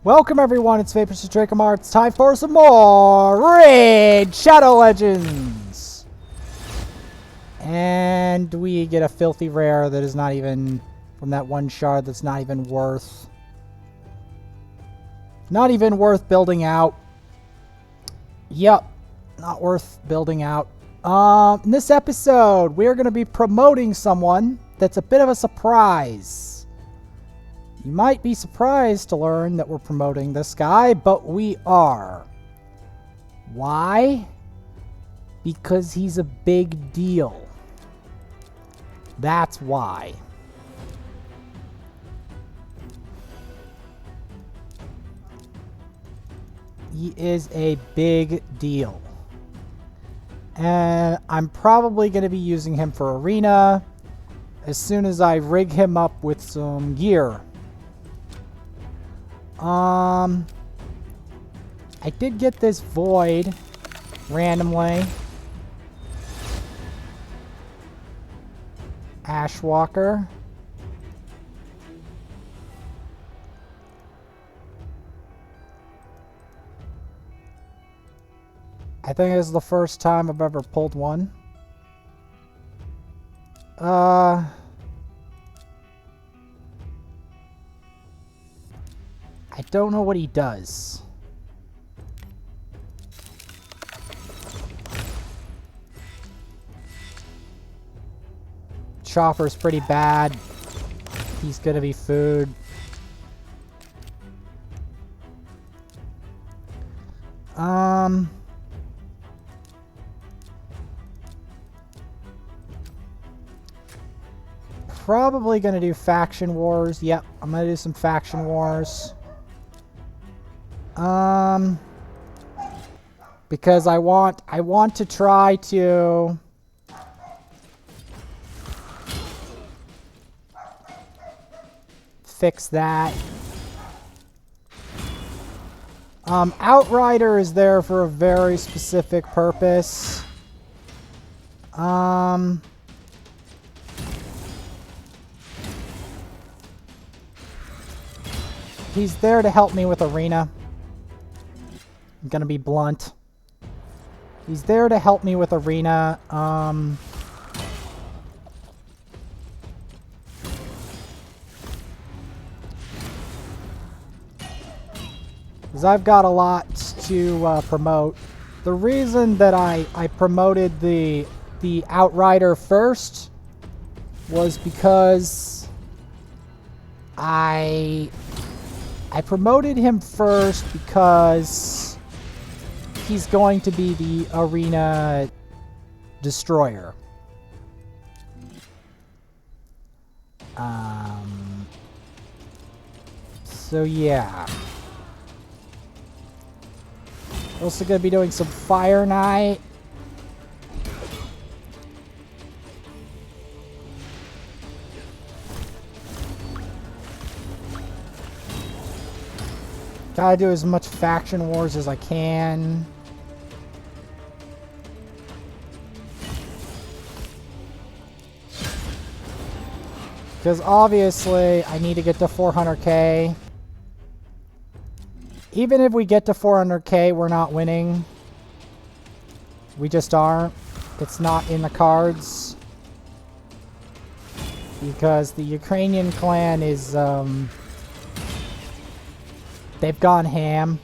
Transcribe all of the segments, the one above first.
Welcome everyone, it's Vapor Drokgul. It's time for some more Raid Shadow Legends! And we get a filthy rare that is not even, from that one shard that's not even worth building out. Yep, not worth building out. In this episode, we're going to be promoting someone that's a bit of a surprise. You might be surprised to learn that we're promoting this guy, but we are. Why? Because he's a big deal. That's why. He is a big deal. And I'm probably going to be using him for arena as soon as I rig him up with some gear. I did get this void randomly. Ashwalker. I think this is the first time I've ever pulled one. I don't know what he does. Chopper's pretty bad. He's gonna be food. Probably gonna do faction wars. Yep, I'm gonna do some faction wars. Because I want to try to fix that. Outrider is there for a very specific purpose. He's there to help me with arena. I'm gonna be blunt. He's there to help me with arena. Because I've got a lot to promote. The reason that I promoted the Outrider first was because I promoted him first because he's going to be the arena destroyer. So yeah. Also gonna be doing some Fire Knight. Gotta do as much faction wars as I can. Because obviously I need to get to 400k. Even if we get to 400k, we're not winning. We just aren't. It's not in the cards. Because the Ukrainian clan is, they've gone ham.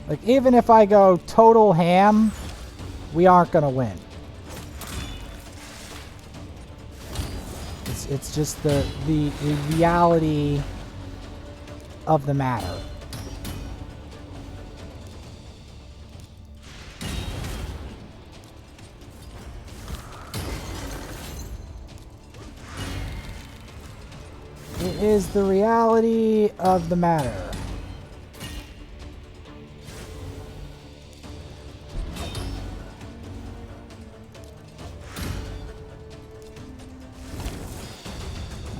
Like, even if I go total ham, we aren't gonna win. It's just the reality of the matter. It is the reality of the matter.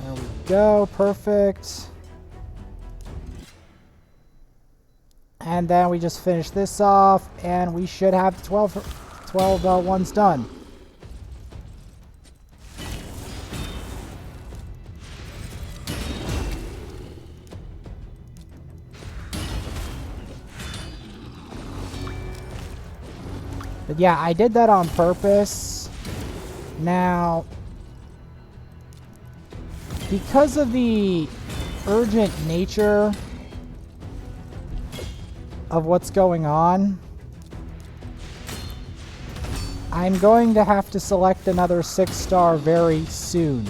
There we go, perfect. And then we just finish this off, and we should have 12 ones done. But yeah, I did that on purpose. Now, because of the urgent nature of what's going on, I'm going to have to select another 6-star very soon.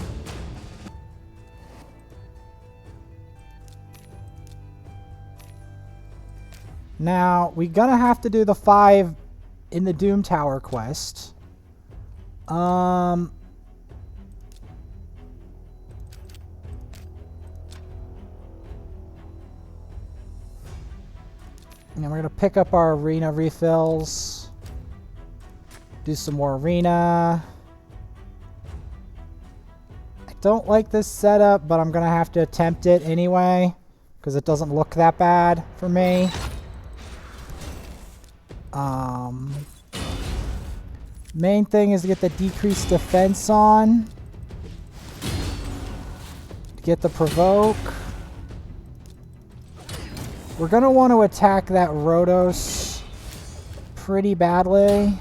Now, we're gonna have to do the 5 in the Doom Tower quest. And then we're going to pick up our arena refills. Do some more arena. I don't like this setup, but I'm going to have to attempt it anyway, because it doesn't look that bad for me. Main thing is to get the decreased defense on. Get the provoke. We're going to want to attack that Rhodos pretty badly.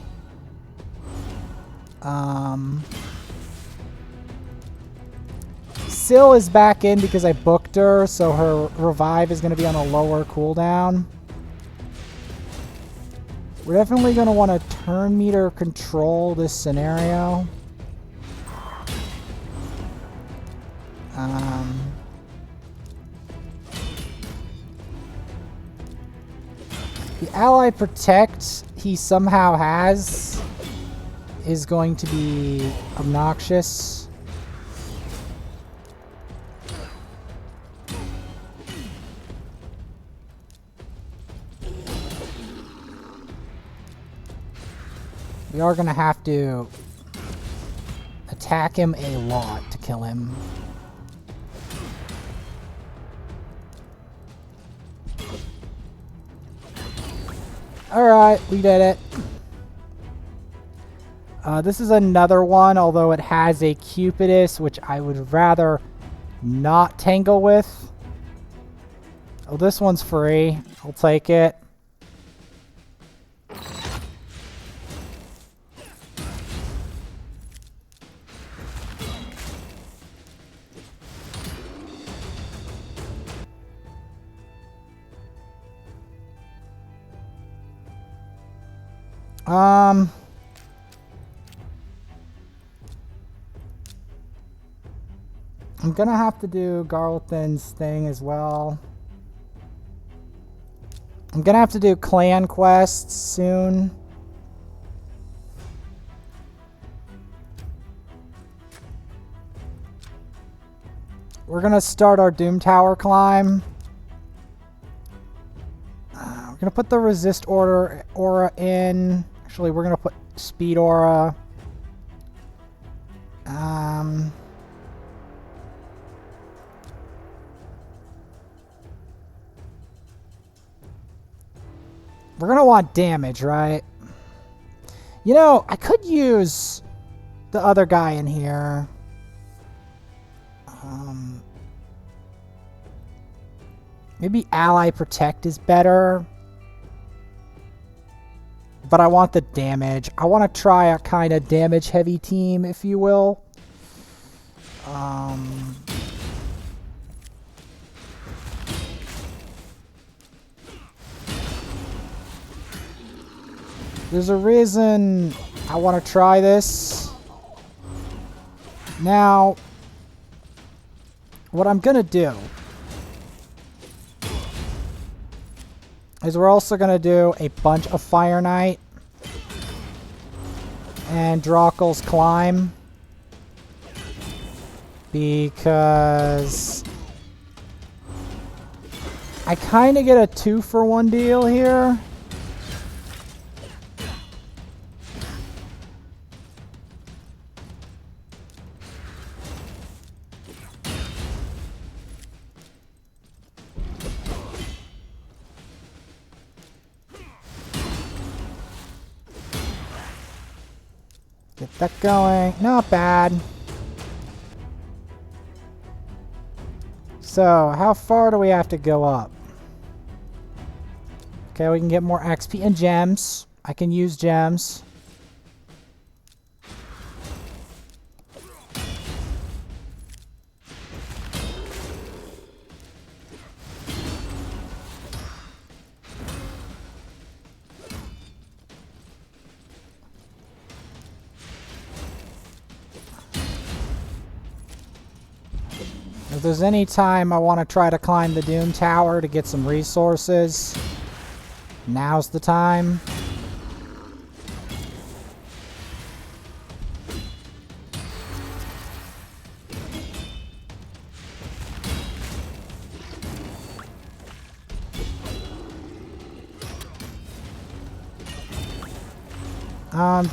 Syl is back in because I booked her, so her revive is going to be on a lower cooldown. We're definitely going to want to turn meter control this scenario. The ally protect he somehow has is going to be obnoxious. We are going to have to attack him a lot to kill him. Alright, we did it. This is another one, although it has a Cupidus, which I would rather not tangle with. Oh, this one's free. I'll take it. I'm gonna have to do Garlethan's thing as well. I'm gonna have to do clan quests soon. We're gonna start our Doom Tower climb. We're gonna put the resist aura in. Actually, we're gonna put speed aura. We're gonna want damage, right? You know, I could use the other guy in here. Maybe ally protect is better. But I want the damage. I want to try a kind of damage heavy team, if you will. There's a reason I want to try this. Now, what I'm going to do is we're also going to do a bunch of Fire Knight and Drokgul's Climb, because I kind of get a 2-for-1 deal here. Get that going. Not bad. So, how far do we have to go up? Okay, we can get more XP and gems. I can use gems. If there's any time I want to try to climb the Doom Tower to get some resources, now's the time.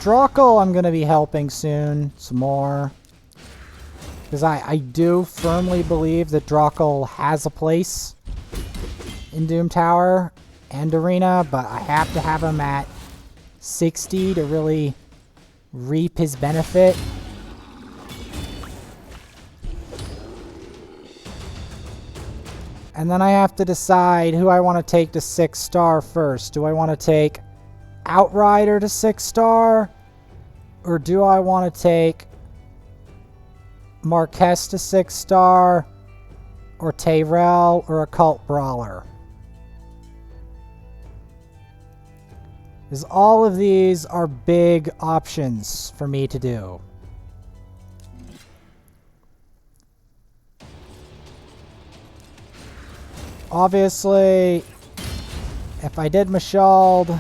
Drokgul I'm going to be helping soon, some more. Because I do firmly believe that Drokgul has a place in Doom Tower and Arena, but I have to have him at 60 to really reap his benefit. And then I have to decide who I want to take to 6-star first. Do I want to take Outrider to 6-star? Or do I want to take Marquez to 6-star? Or Tyrell or Occult Brawler? Because all of these are big options for me to do. Obviously, if I did Mashald,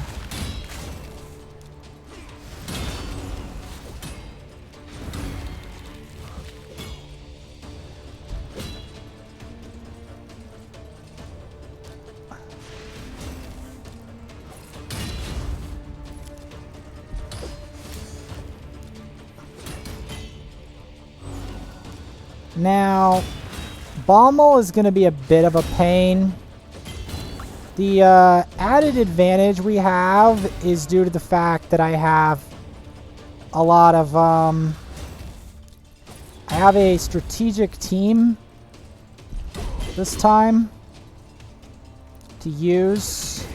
now, BOMMEL is going to be a bit of a pain. The added advantage we have is due to the fact that I have a lot of, I have a strategic team this time to use.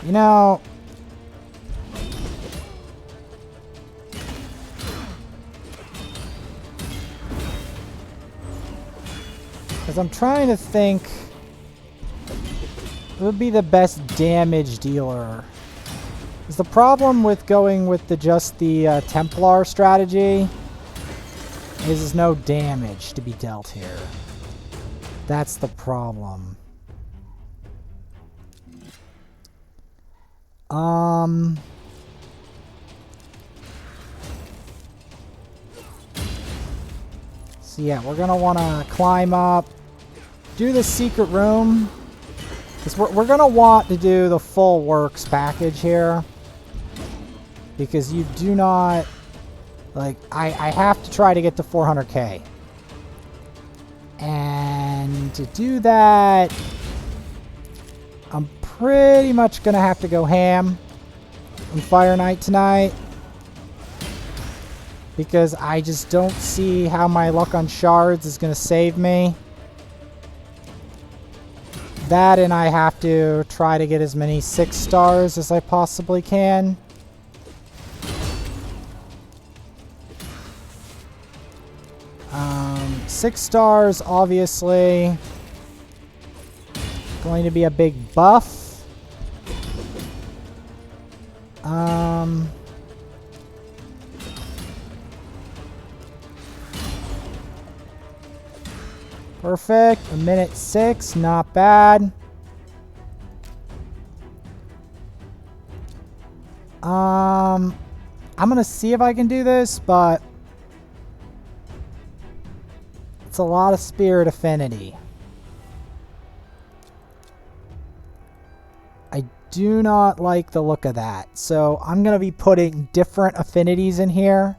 You know, because I'm trying to think who would be the best damage dealer. Because the problem with going with just the Templar strategy is there's no damage to be dealt here. That's the problem. So yeah, we're gonna want to climb up, do the secret room, because we're gonna want to do the full works package here, because you do not, like, I have to try to get to 400k, and to do that I'm pretty much gonna have to go ham on Fire Knight tonight, because I just don't see how my luck on shards is gonna save me. That, and I have to try to get as many 6-stars as I possibly can. Um, 6 stars, obviously, going to be a big buff. Perfect. A minute 6, not bad. I'm gonna see if I can do this, but it's a lot of spirit affinity. I do not like the look of that, so I'm gonna be putting different affinities in here.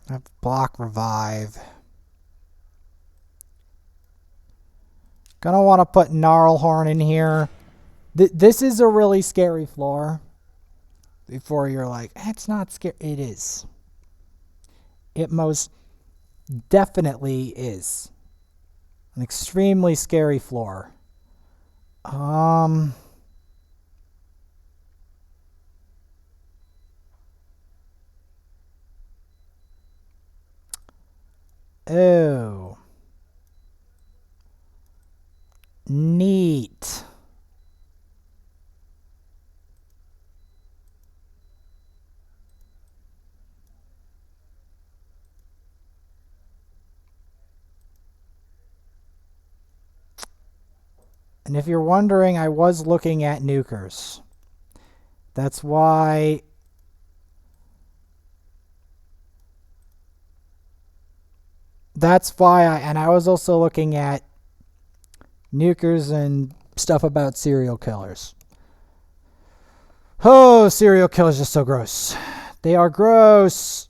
I have block revive. Gonna want to put Gnarlhorn in here. This is a really scary floor. Before you're like, it's not scary. It is. It most definitely is. An extremely scary floor. Oh. Neat. And if you're wondering, I was looking at nukers. That's why I was also looking at nukers and stuff about serial killers. Oh, serial killers are so gross. They are gross.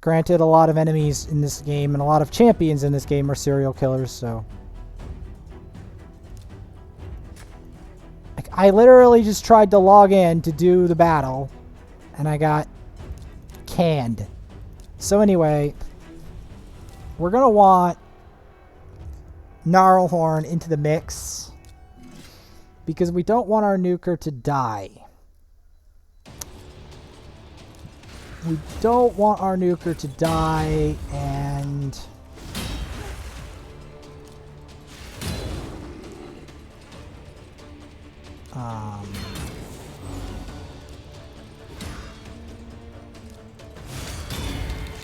Granted, a lot of enemies in this game and a lot of champions in this game are serial killers, so... I literally just tried to log in to do the battle, and I got canned. So anyway, we're going to want Gnarlhorn into the mix, because we don't want our nuker to die. We don't want our nuker to die, and...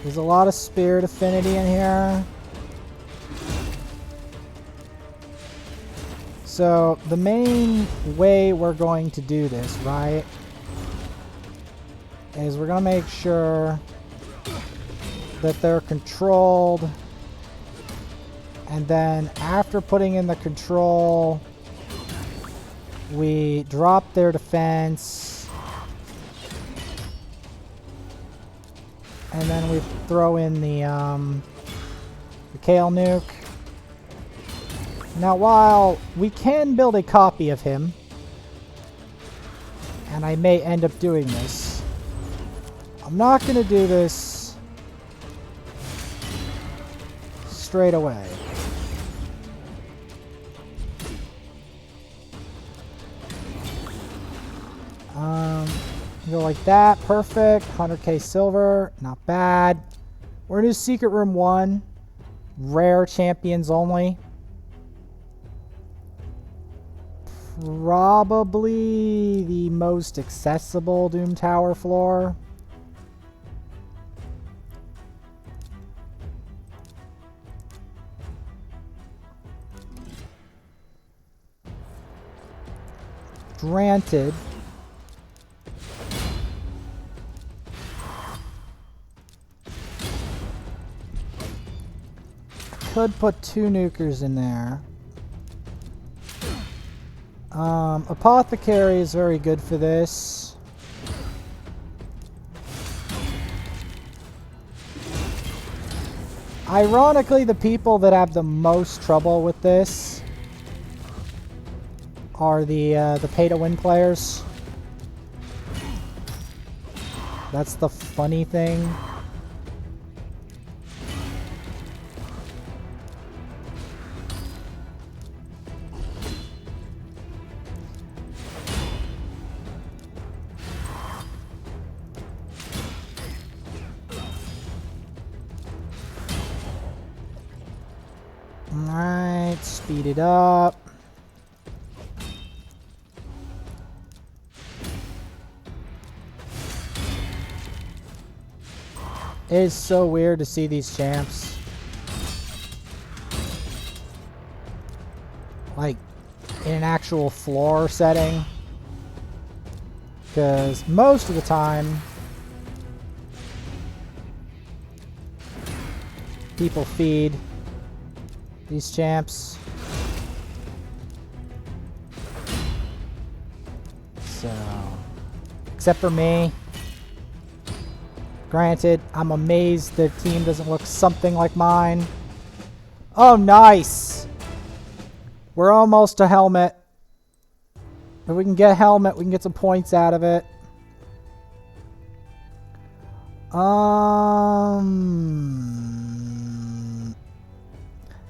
there's a lot of spirit affinity in here. So the main way we're going to do this, right, is we're going to make sure that they're controlled, and then after putting in the control, we drop their defense, and then we throw in the Kale nuke. Now, while we can build a copy of him, and I may end up doing this, I'm not going to do this straight away. Go like that. Perfect. 100k silver. Not bad. We're going to do Secret Room 1. Rare champions only. Probably the most accessible Doom Tower floor. Granted, could put 2 nukers in there. Apothecary is very good for this. Ironically, the people that have the most trouble with this are the pay-to-win players. That's the funny thing. Alright, speed it up. It is so weird to see these champs like in an actual floor setting, because most of the time people feed these champs. So, except for me. Granted, I'm amazed the team doesn't look something like mine. Oh, nice! We're almost to helmet. If we can get a helmet, we can get some points out of it.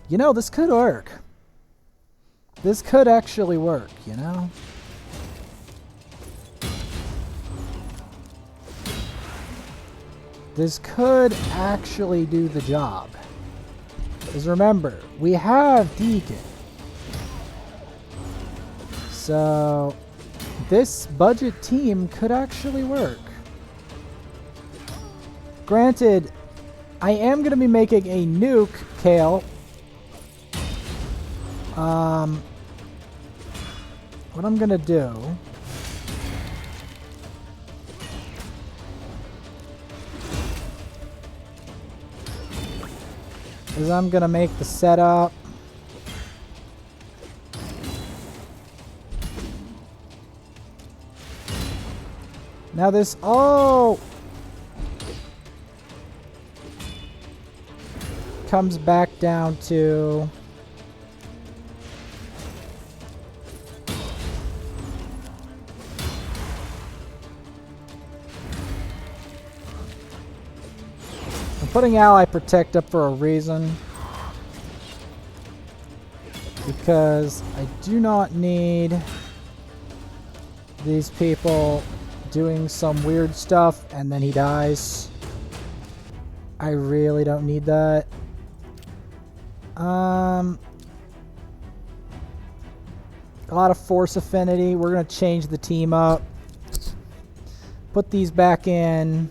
You know, this could work. This could actually work, you know? This could actually do the job. Because remember, we have Deacon. So, this budget team could actually work. Granted, I am going to be making a nuke, Kale. What I'm going to do is I'm going to make the setup. Now this all comes back down to I'm putting Ally Protect up for a reason, because I do not need these people doing some weird stuff and then he dies. I really don't need that. A lot of force affinity. We're going to change the team up. Put these back in.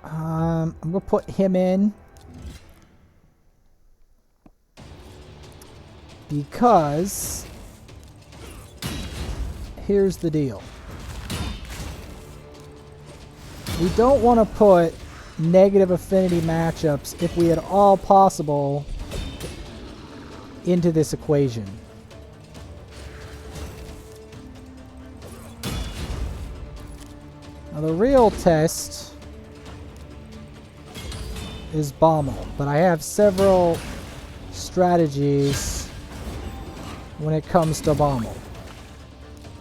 I'm going to put him in. Because here's the deal. We don't want to put negative affinity matchups, if we at all possible, into this equation. Now the real test is BOMMEL, but I have several strategies when it comes to BOMMEL.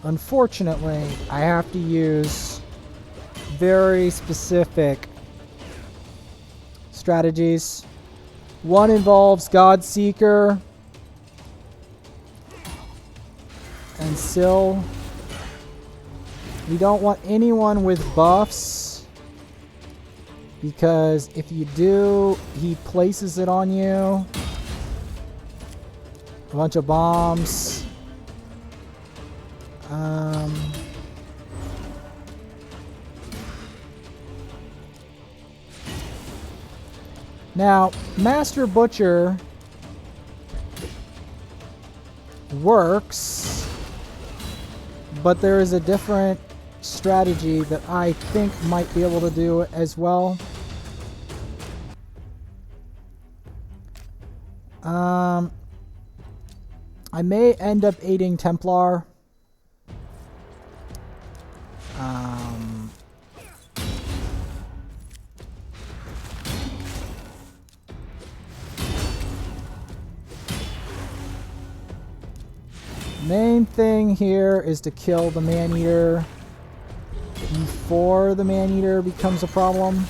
Unfortunately, I have to use very specific strategies. One involves Godseeker and Syl. You don't want anyone with buffs, because if you do, he places it on you. A bunch of bombs. Now, Master Butcher works, but there is a different strategy that I think might be able to do as well. I may end up aiding Templar. Main thing here is to kill the Man-Eater before the Man-Eater becomes a problem.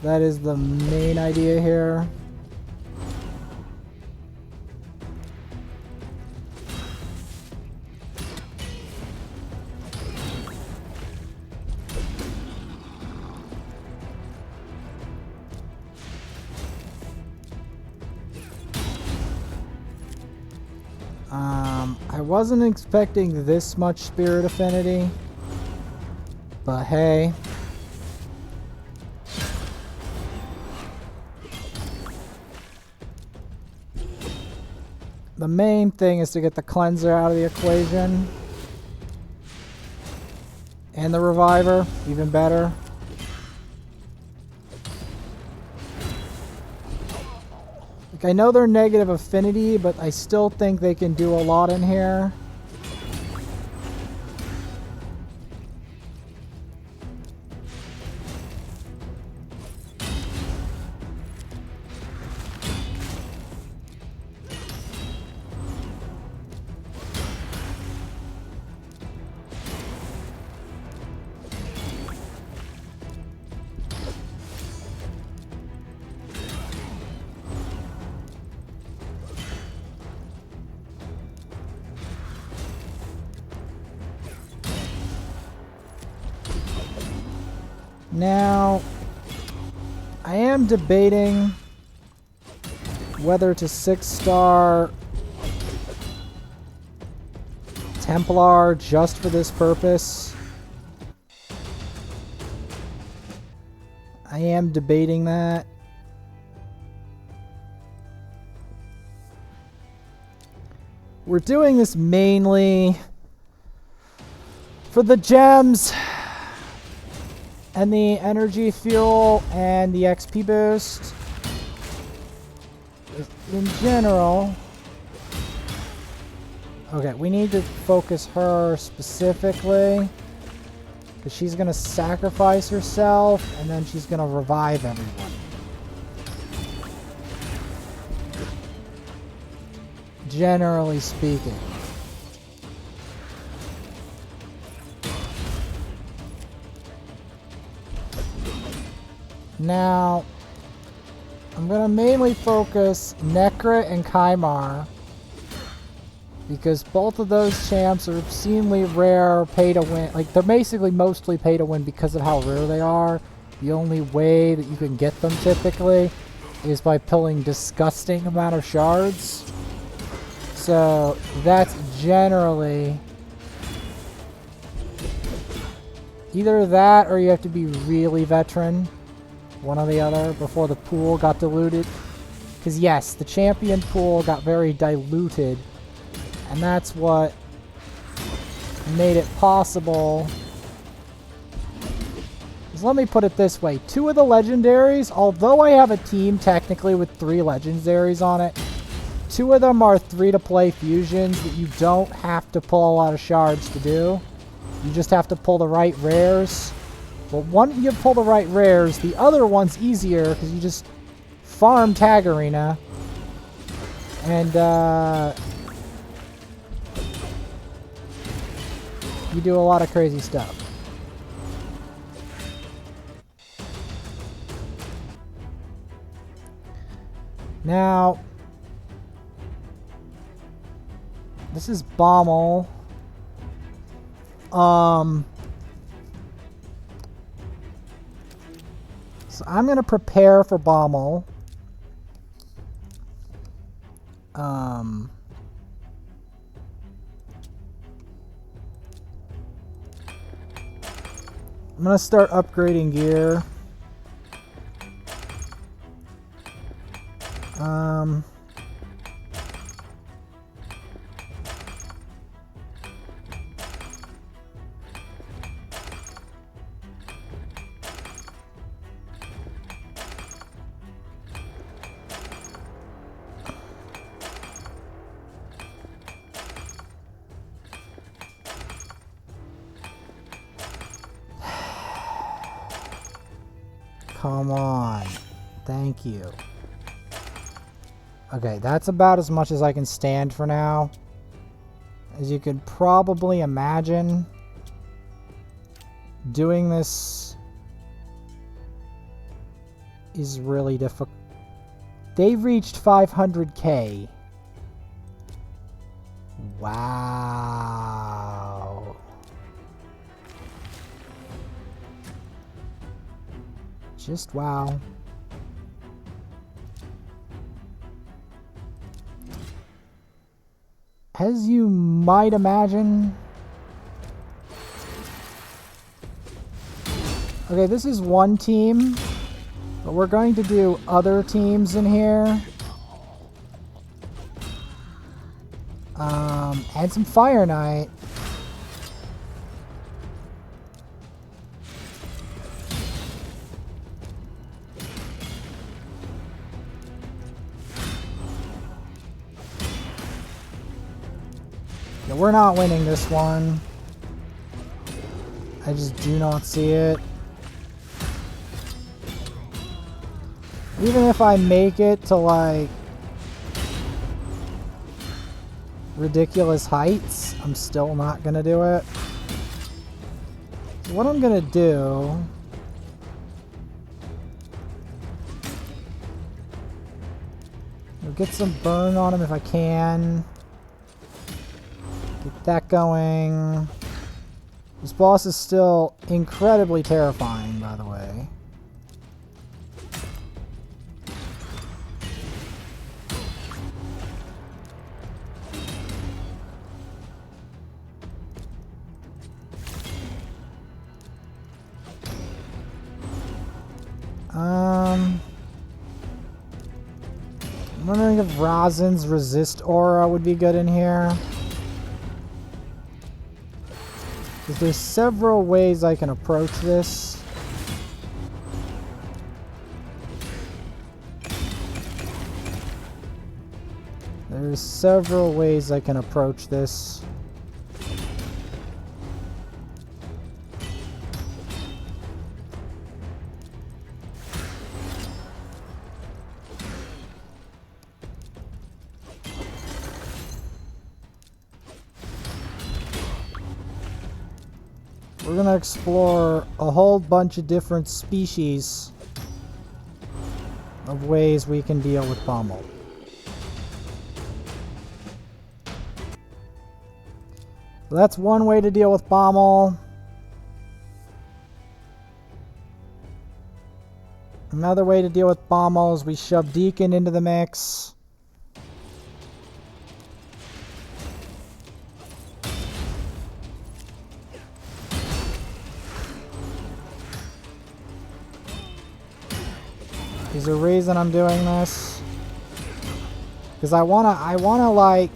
That is the main idea here. I wasn't expecting this much spirit affinity, but hey. The main thing is to get the cleanser out of the equation. And the reviver, even better. Like, I know they're negative affinity, but I still think they can do a lot in here. Now, I am debating whether to 6-star Templar just for this purpose. I am debating that. We're doing this mainly for the gems and the energy fuel and the XP boost. In general. Okay, we need to focus her specifically, because she's going to sacrifice herself and then she's going to revive everyone. Generally speaking. Now, I'm going to mainly focus Necra and Kymar, because both of those champs are obscenely rare, pay to win. Like, they're basically mostly pay to win because of how rare they are. The only way that you can get them typically is by pulling disgusting amount of shards. So that's generally either that or you have to be really veteran. One or the other before the pool got diluted. Because yes, the champion pool got very diluted. And that's what made it possible. Because let me put it this way. 2 of the legendaries, although I have a team technically with 3 legendaries on it, 2 of them are 3-to-play fusions that you don't have to pull a lot of shards to do. You just have to pull the right rares. But one, you pull the right rares. The other one's easier because you just farm Tag Arena. And, you do a lot of crazy stuff. Now, this is BOMMEL. So I'm going to prepare for BOMMEL. I'm going to start upgrading gear. Come on. Thank you. Okay, that's about as much as I can stand for now. As you can probably imagine, doing this is really difficult. They've reached 500k. Wow. Just wow. As you might imagine. Okay, this is one team, but we're going to do other teams in here. And some Fire Knight. Yeah, we're not winning this one. I just do not see it. Even if I make it to, like, ridiculous heights, I'm still not gonna do it. So what I'm gonna do... I'll get some burn on him if I can. Get that going. This boss is still incredibly terrifying, by the way. I'm wondering if Rosin's resist aura would be good in here. Because there's several ways I can approach this. There's several ways I can approach this. We're gonna explore a whole bunch of different species of ways we can deal with BOMMEL. So that's one way to deal with BOMMEL. Another way to deal with BOMMEL is we shove Deacon into the mix. There's a reason I'm doing this. Because I wanna like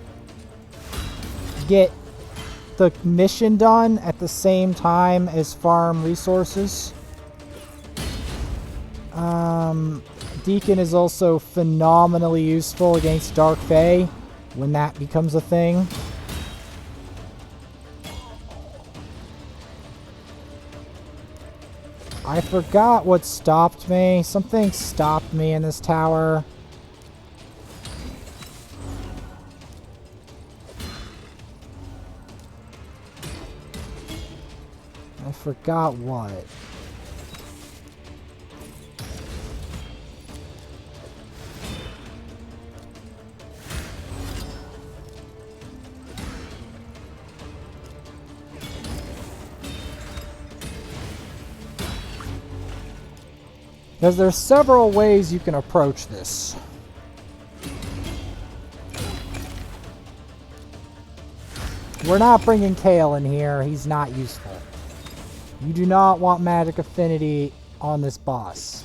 get the mission done at the same time as farm resources. Deacon is also phenomenally useful against Dark Fae when that becomes a thing. I forgot what stopped me. Something stopped me in this tower. I forgot what. Because there's several ways you can approach this. We're not bringing Kale in here. He's not useful. You do not want magic affinity on this boss.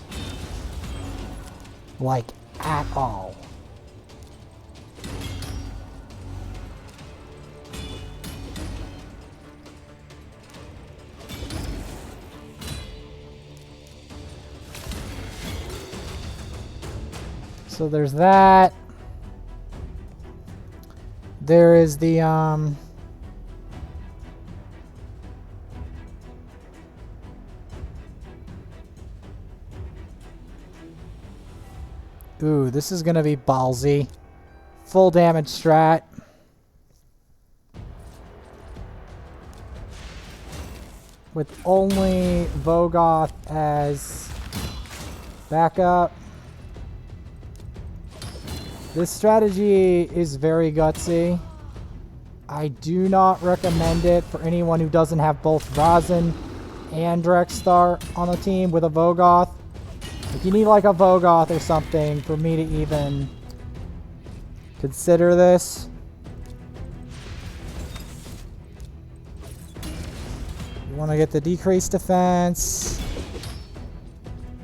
Like, at all. So there's that. There is the ooh, this is gonna be ballsy. Full damage strat. With only Vogoth as backup. This strategy is very gutsy. I do not recommend it for anyone who doesn't have both Rosin and Drexstar on the team with a Vogoth. If you need like a Vogoth or something for me to even consider this. You want to get the decreased defense,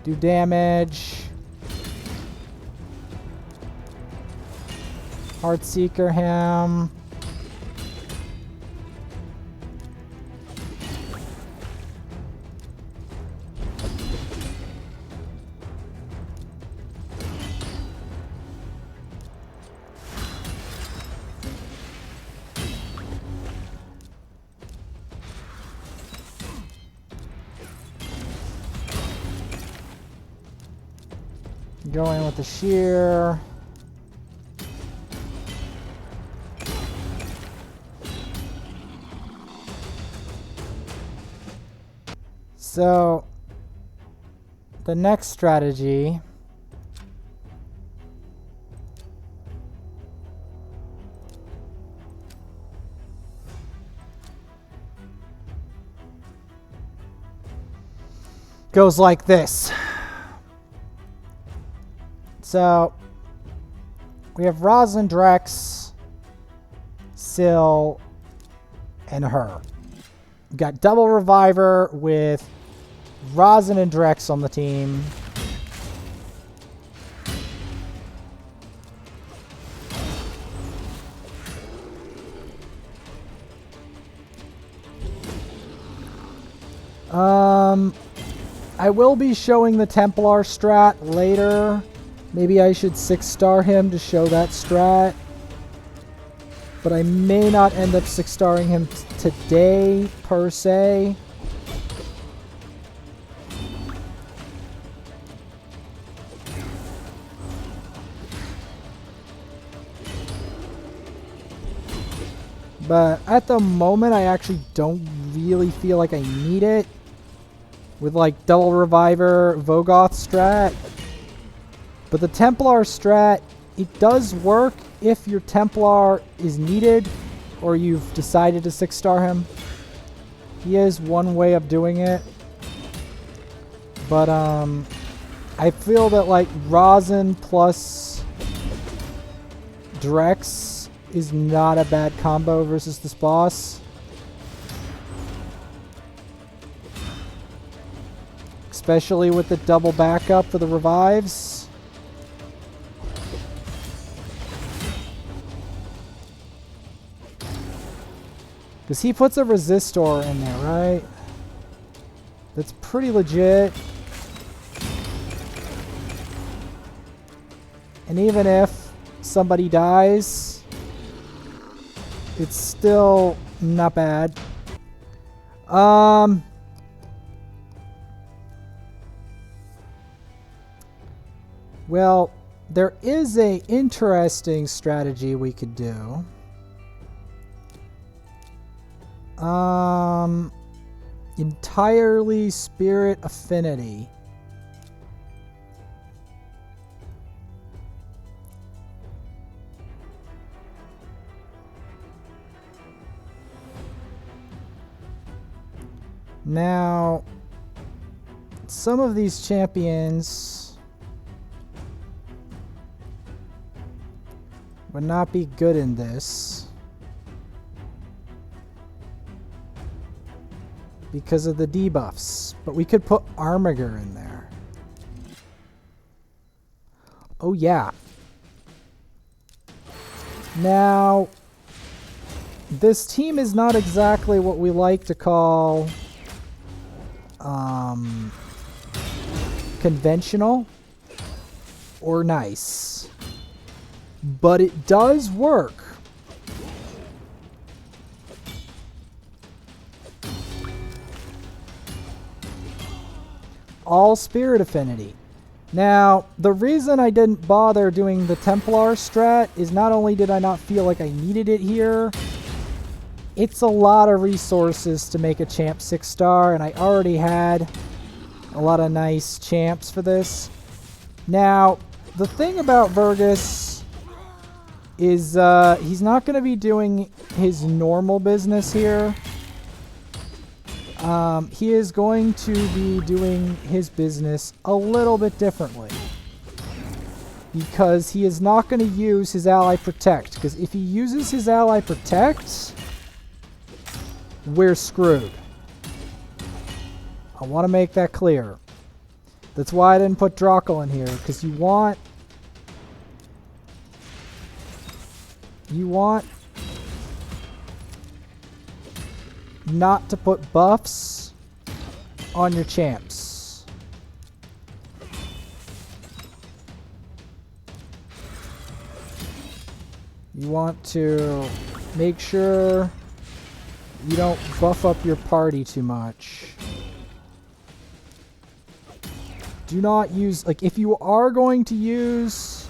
do damage. Heartseeker him. Go in with the shear. So, the next strategy goes like this. So, we have Roslyn, Drex, Syl, and her. We've got double reviver with Rosin and Drex on the team. I will be showing the Templar strat later. Maybe I should 6-star him to show that strat. But I may not end up 6-starring him today, per se. But at the moment, I actually don't really feel like I need it. With like double reviver, Vogoth strat. But the Templar strat, it does work if your Templar is needed or you've decided to 6-star him. He is one way of doing it. But I feel that like Rosin plus Drex is not a bad combo versus this boss. Especially with the double backup for the revives. Because he puts a resistor in there, right? That's pretty legit. And even if somebody dies, it's still not bad. Well, there is a interesting strategy we could do. Entirely spirit affinity. Now, some of these champions would not be good in this because of the debuffs, but we could put Armiger in there. Oh yeah. Now, this team is not exactly what we like to call conventional or nice, but it does work. All spirit affinity. Now, the reason I didn't bother doing the Templar strat is not only did I not feel like I needed it here, it's a lot of resources to make a champ 6-star, and I already had a lot of nice champs for this. Now, the thing about Vergus is he's not going to be doing his normal business here. He is going to be doing his business a little bit differently. Because he is not going to use his Ally Protect. Because if he uses his Ally Protect, we're screwed. I want to make that clear. That's why I didn't put Drokgul in here. Because you want not to put buffs on your champs. You want to make sure you don't buff up your party too much. Do not use, like, if you are going to use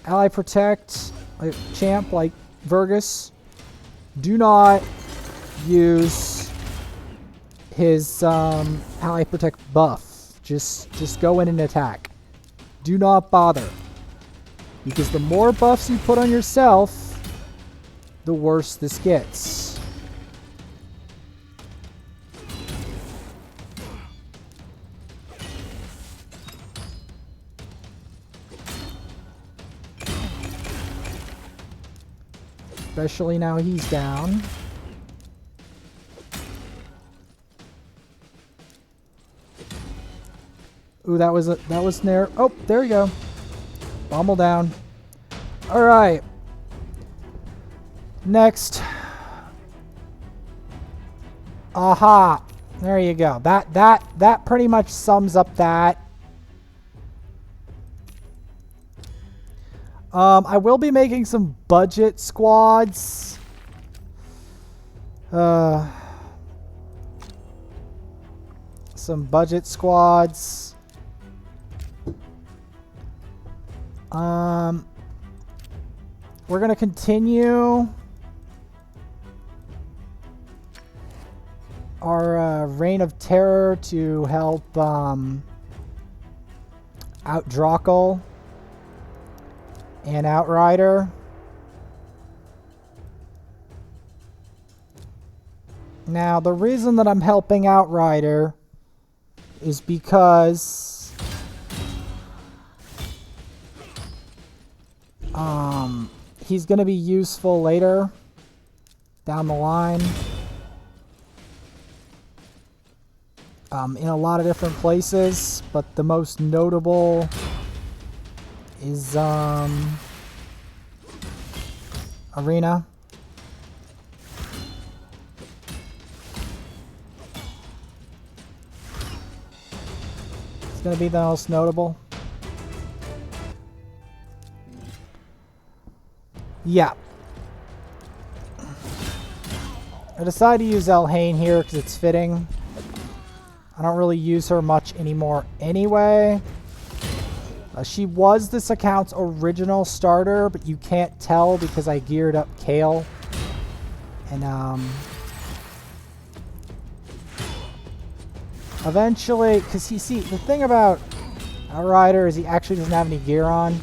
Ally Protect, like, champ like Vergus, do not use his Ally Protect buff. Just go in and attack. Do not bother. Because the more buffs you put on yourself, the worse this gets. Especially now he's down. Ooh, that was snare. Oh, there you go. Bommel down. All right. Next. Aha. There you go. That pretty much sums up that. I will be making some budget squads. Some budget squads. We're gonna continue our Reign of Terror to help out Drokgul and Outrider. Now, the reason that I'm helping Outrider is because he's going to be useful later down the line in a lot of different places, but the most notable is Arena. It's going to be the most notable. Yeah. I decided to use Elhain here because it's fitting. I don't really use her much anymore anyway. She was this account's original starter, but you can't tell because I geared up Kale. And eventually, because the thing about Outrider is he actually doesn't have any gear on.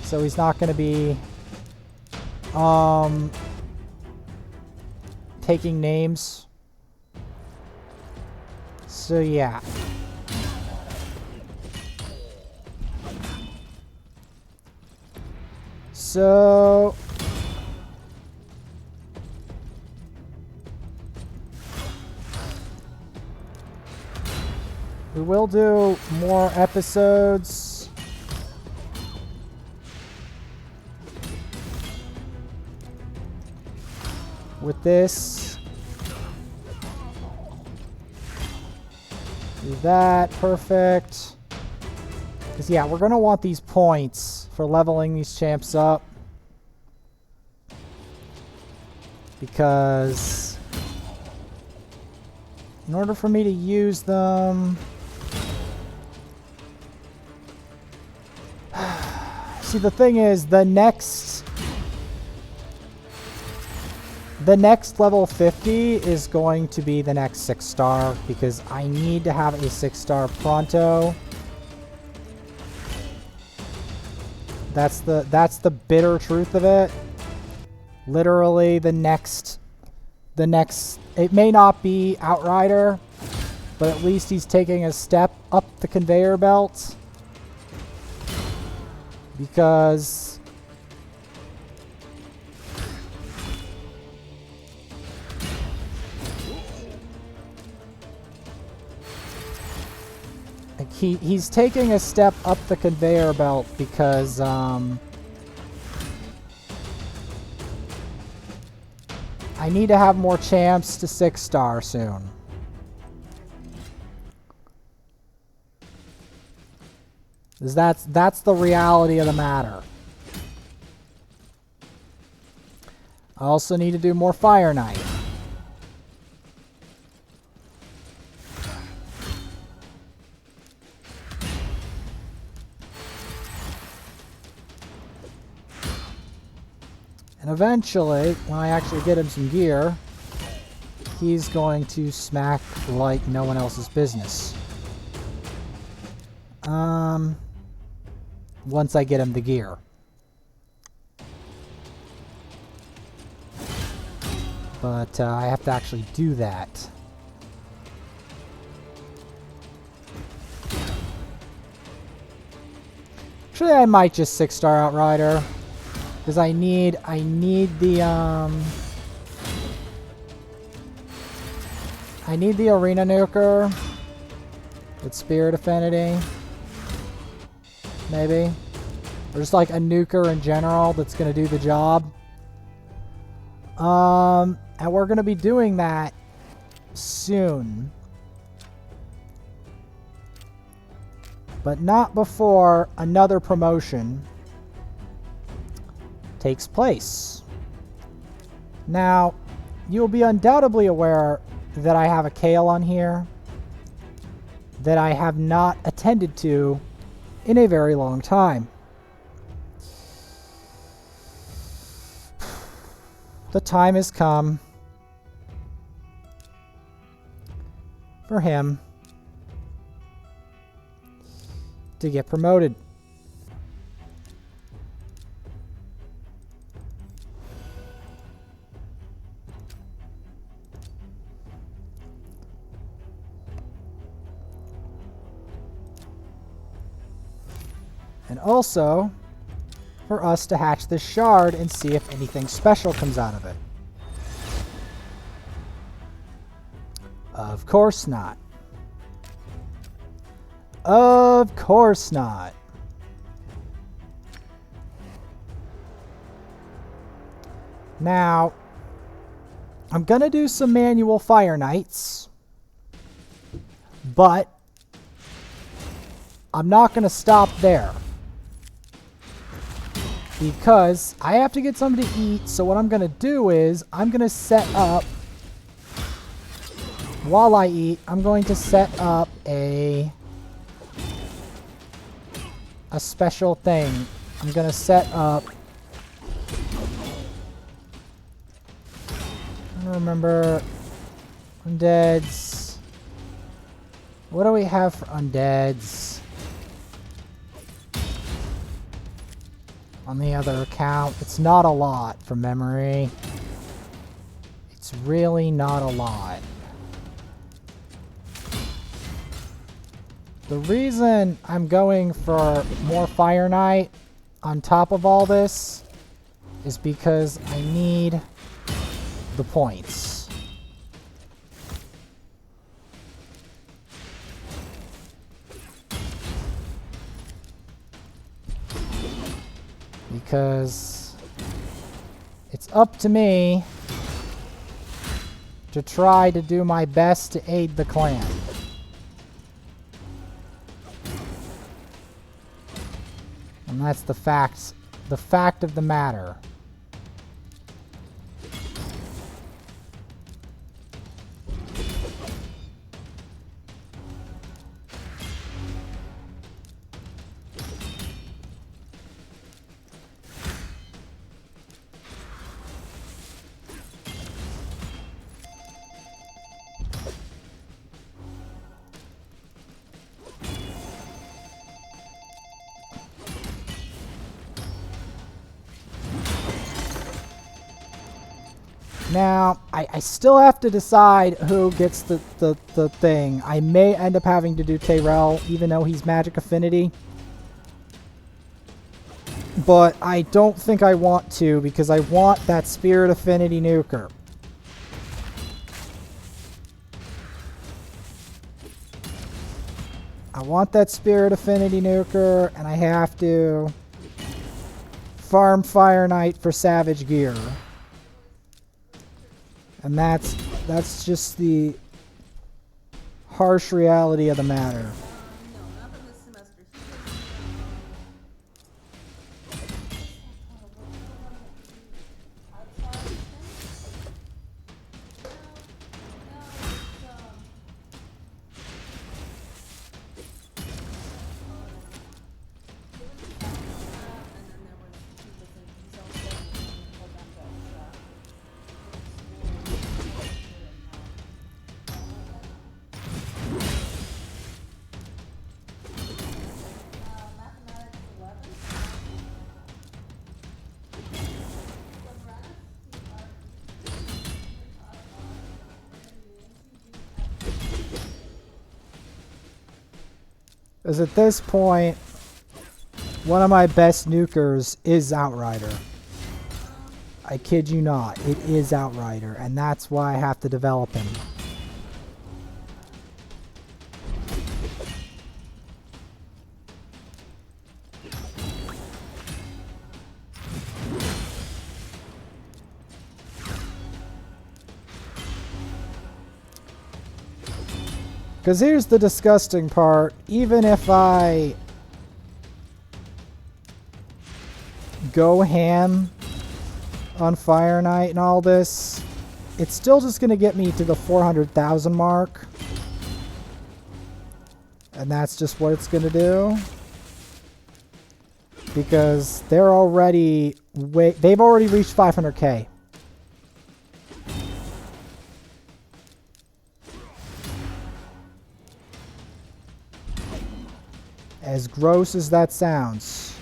So he's not going to be taking names. So yeah. So we will do more episodes. With this. Do that. Perfect. Because, yeah, we're going to want these points for leveling these champs up. Because in order for me to use them... See, the thing is, the next level 50 is going to be the next 6-star because I need to have a 6-star pronto. That's the bitter truth of it. Literally the next it may not be Outrider, but at least he's taking a step up the conveyor belt. Because like he's taking a step up the conveyor belt because I need to have more champs to 6-star soon. That's the reality of the matter. I also need to do more Fire Knight. And eventually, when I actually get him some gear, he's going to smack like no one else's business. Once I get him the gear. But I have to actually do that. Actually, I might just 6-star Outrider. Because I need the, I need the Arena Nuker. With Spirit Affinity. Maybe. Or just like a nuker in general that's going to do the job. And we're going to be doing that soon. But not before another promotion takes place. Now, you'll be undoubtedly aware that I have a Kale on here that I have not attended to in a very long time. The time has come for him to get promoted. And also for us to hatch this shard and see if anything special comes out of it. Of course not. Of course not. Now, I'm gonna do some manual Fire Knights, but I'm not gonna stop there. Because I have to get something to eat, so what I'm going to do is I'm going to set up, while I eat, I'm going to set up a special thing. I'm going to set up, I don't remember, undeads. What do we have for undeads? On the other account, it's not a lot from memory. It's really not a lot. The reason I'm going for more Fire Knight on top of all this is because I need the points. Because it's up to me to try to do my best to aid the clan. And that's the fact of the matter. Now, I still have to decide who gets the thing. I may end up having to do Tyrell, even though he's Magic Affinity. But I don't think I want to, because I want that Spirit Affinity Nuker. I want that Spirit Affinity Nuker, and I have to farm Fire Knight for Savage Gear. And that's just the harsh reality of the matter. Because at this point, one of my best nukers is Outrider. I kid you not, it is Outrider, and that's why I have to develop him. Because here's the disgusting part. Even if I go ham on Fire Knight and all this, it's still just going to get me to the 400,000 mark. And that's just what it's going to do. Because they're already... they've already reached 500k. As gross as that sounds.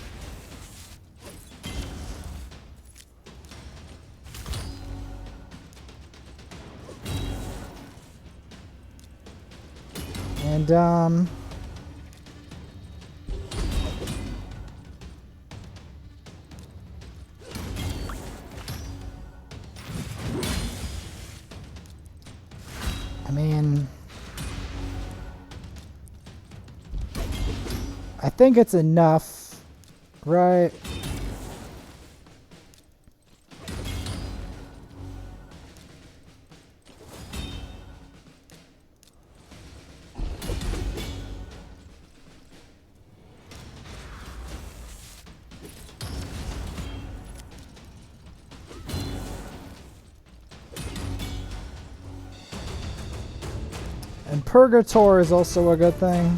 And, I mean... I think it's enough, right? And Purgator is also a good thing.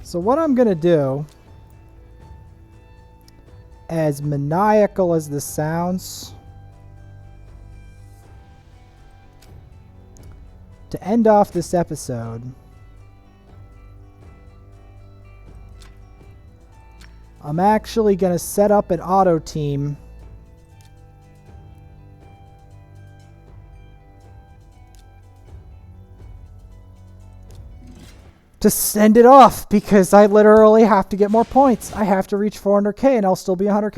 So what I'm going to do, as maniacal as this sounds, to end off this episode, I'm actually going to set up an auto team to send it off, because I literally have to get more points. I have to reach 400k and I'll still be 100k